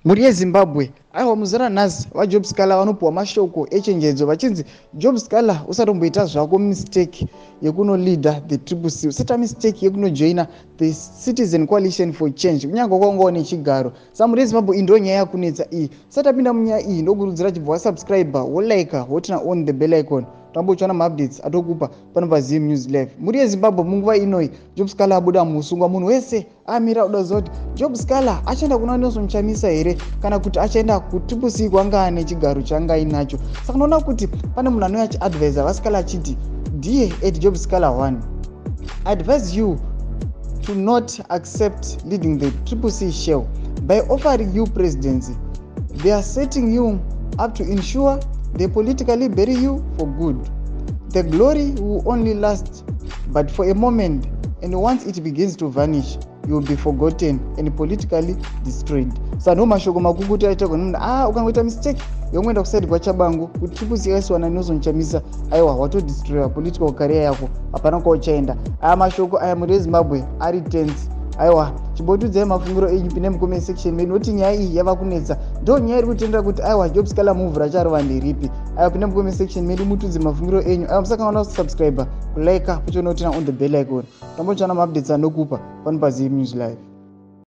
Muri yeZimbabwe aiwa muzara nhasi vaJob Sikhala vanopuwa mashoko echenjedzo vachinzi Job Sikhala usatomboita zvako mistake yekunoleader the TSHABANGU, usaita mistake yekunojoina the Citizen Coalition for Change kunyange kwanga nechigaro. Saka muri yeZimbabwe iyi ndo nyaya yakunetsa iyi. Usatapinda munyaya iyi ndokurudzira chibva wasubscriber wolike wotina on the bell icon tambochona maupdates atokupa pano paZim News Live. Muri yeZimbabwe munguva inoi Job Sikhala abuda musungwa, munhu wese amira kuda zoti Job Sikhala achaenda kuna NACHAMISA here kana kuti achaenda kuTSHABANGU kwanga ane chigaro changa inacho. Saka unaona kuti pane munhu anouya achiadvisa vaSikhala achiti dear at Job Sikhala 1, I advise you to not accept leading the TSHABANGU shell by offering you presidency. They are setting you up to ensure they politically bury you for good. The glory will only last but for a moment, and once it begins to vanish, you will be forgotten and politically destroyed. Saka ndo mashoko makuru kuti aita kuti ukangoita mistake yokuenda kusaidi kwaCHABANGU kuti TSHABANGU yaiswa naNACHAMISA, aiwa watodestroya political career yako, hapana kwauchaenda. Aya mashoko aya muri yeZimbabwe ari tense. Aiwa chibotudzai mafungiro enyu pine mucomment section medu noti nyaya iyi yava kunetsa. Ndo nyaya iri kutendera kuti aiwa Job Sikhala muvhu racharova nderipi. Aiwa pine mucomment section medu mutudze mafungiro enyu. Aiwa musakangana kusubscribe, kulike, pochona on the bell icon tambochana maupdates anokupa pano paZim News Live.